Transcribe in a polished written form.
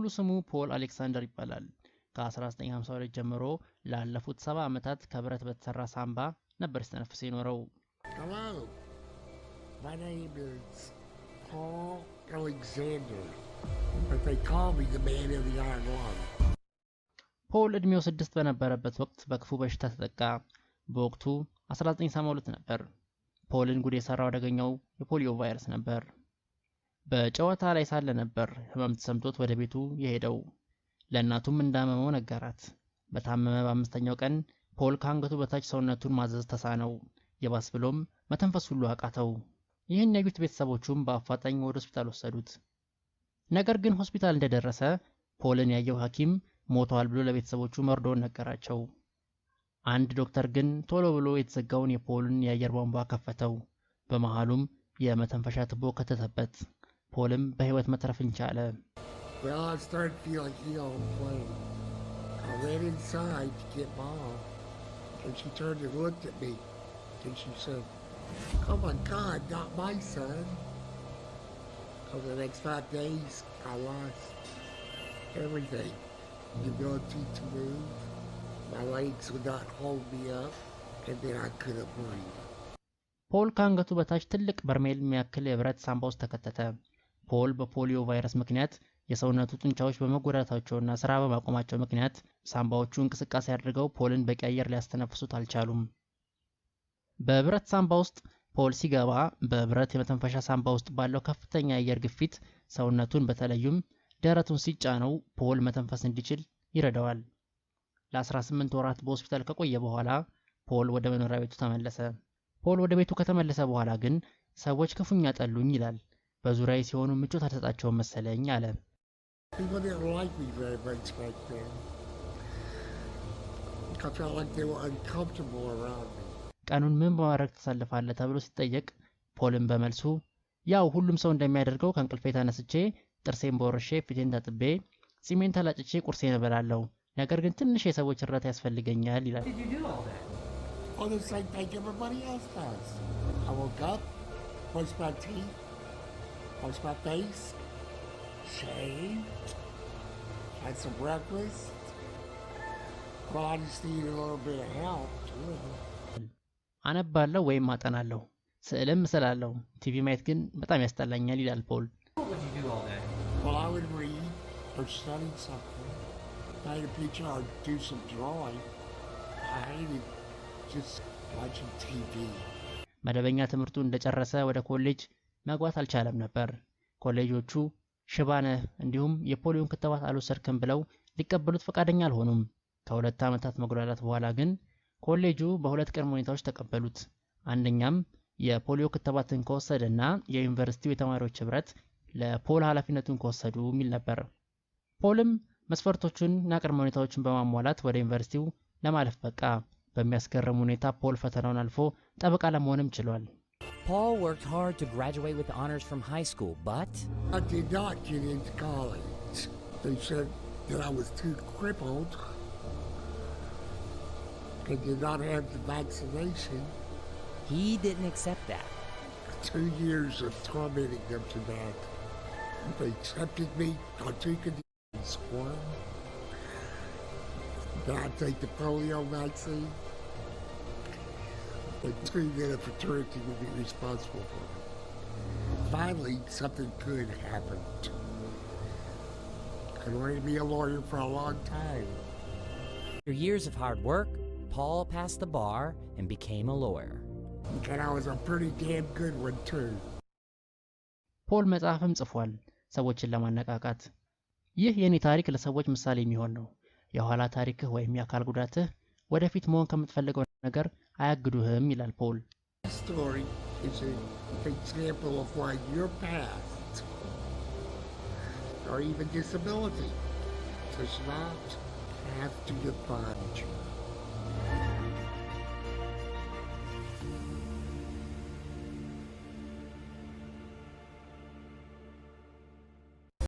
ሙሉ ስሙ ፖል አሌክሳንደር ይባላል። ከ1952 ጀምሮ ላለፉት 70 ዓመታት ከብረት በተሰራ ሳምባ ነበር ሲተነፍስ የኖረው። Hello, my name is Paul Alexander, but they call me the man of the iron lung. ፖል እድሜው 6 በነበረበት ወቅት በክፉ በሽታ ተጠቃ። በወቅቱ 1982 ነበር። ፖልን ጉድ የሰራው አደገኛው የፖሊዮ ቫይረስ ነበር። በጨዋታ ላይ ሳለ ነበር ህመም ተሰምቶት ወደ ቤቱ የሄደው። ለእናቱም እንዳመመው ነገራት። በታመመ በአምስተኛው ቀን ፖል ከአንገቱ በታች ሰውነቱን ማዘዝ ተሳነው። የባስ ብሎም መተንፈስ ሁሉ አቃተው። ይህን ያዩት ቤተሰቦቹም በአፋጣኝ ወደ ሆስፒታል ወሰዱት። ነገር ግን ሆስፒታል እንደደረሰ ፖልን ያየው ሐኪም ሞቷል ብሎ ለቤተሰቦቹ መርዶውን ነገራቸው። አንድ ዶክተር ግን ቶሎ ብሎ የተዘጋውን የፖልን የአየር ቧንቧ ከፈተው። በመሃሉም የመተንፈሻ ቱቦ ከተተበት። ፖልም በህይወት መትረፍን ቻለ። Well, I started feeling ill and plain. I ran inside to get Mom, and she turned and looked at me, and she said, "Oh my God, not my son." For the next 5 days, I lost everything. The ability to move, my legs would not hold me up, and then I couldn't breathe. ፖል ከአንገቱ በታች ትልቅ በርሜል የሚያክል የብረት ሳምባ ውስጥ ተከተተ። ፖል በፖሊዮ ቫይረስ ምክንያት የሰውነቱ ጡንቻዎች በመጎዳታቸውና ስራ በማቆማቸው ምክንያት ሳምባዎቹ እንቅስቃሴ አድርገው ፖልን በቂ አየር ሊያስተነፍሱት አልቻሉም። በብረት ሳምባ ውስጥ ፖል ሲገባ በብረት የመተንፈሻ ሳምባ ውስጥ ባለው ከፍተኛ የአየር ግፊት ሰውነቱን በተለይም ደረቱን ሲጫነው ፖል መተንፈስ እንዲችል ይረዳዋል። ለ18 ወራት በሆስፒታል ከቆየ በኋላ ፖል ወደ መኖሪያ ቤቱ ተመለሰ። ፖል ወደ ቤቱ ከተመለሰ በኋላ ግን ሰዎች ክፉኛ ጠሉኝ ይላል። በዙሪያዬ ሲሆኑ ምቾት አልሰጣቸውም መሰለኝ አለ። People didn't like me very much back then. I felt like they were uncomfortable around me. ቀኑን ምን በማድረግ ተሳልፋለህ ተብሎ ሲጠየቅ ፖልም በመልሱ ያው ሁሉም ሰው እንደሚያደርገው ከእንቅልፌ ተነስቼ ጥርሴን ቦርሼ ፊቴን ታጥቤ ጺሜን ተላጭቼ ቁርሴን እበላለሁ፣ ነገር ግን ትንሽ የሰዎች እርዳታ ያስፈልገኛል ይላል። Oh, the same thing everybody else does. I woke up, brushed my teeth, washed my face, shaved, had some breakfast. Well, I just needed a little bit of help too. አነባለሁ ወይም አጠናለሁ፣ ስዕልም እስላለሁ፣ ቲቪ ማየት ግን በጣም ያስጠላኛል ይላል ፖል። Well, I would read or study something, paint a picture or do some drawing. I hated just watching TV. መደበኛ ትምህርቱ እንደጨረሰ ወደ ኮሌጅ መግባት አልቻለም ነበር። ኮሌጆቹ ሽባነህ እንዲሁም የፖሊዮን ክትባት አልወሰድክም ብለው ሊቀበሉት ፈቃደኛ አልሆኑም። ከ2 ዓመታት መጉላላት በኋላ ግን ኮሌጁ በሁለት ቅድመ ሁኔታዎች ተቀበሉት። አንደኛም የፖሊዮ ክትባትን ከወሰደና የዩኒቨርሲቲው የተማሪዎች ህብረት ለፖል ኃላፊነቱን ከወሰዱ የሚል ነበር። ፖልም መስፈርቶቹንና ቅድመ ሁኔታዎችን በማሟላት ወደ ዩኒቨርሲቲው ለማለፍ በቃ። በሚያስገርም ሁኔታ ፖል ፈተናውን አልፎ ጠበቃ ለመሆንም ችሏል። Paul worked hard to graduate with honors from high school, but I did not get into college. They said that I was too crippled and did not have the vaccination. he didn't accept that. 2 years of tormenting them to death. They accepted me on 2 conditions. One, that I take the polio vaccine, and 2, that a fraternity would be responsible for me. Finally, something good happened. I wanted to be a lawyer for a long time. After years of hard work, Paul passed the bar and became a lawyer. And I was a pretty damn good one too. ፖል መጽሐፍም ጽፏል ሰዎችን ለማነቃቃት። ይህ የኔ ታሪክ ለሰዎች ምሳሌ የሚሆን ነው። የኋላ ታሪክህ ወይም የአካል ጉዳትህ ወደፊት መሆን ከምትፈልገው ነገር አያግዱህም ይላል ፖል። This story is an example of why your past or even disability does not have to define you.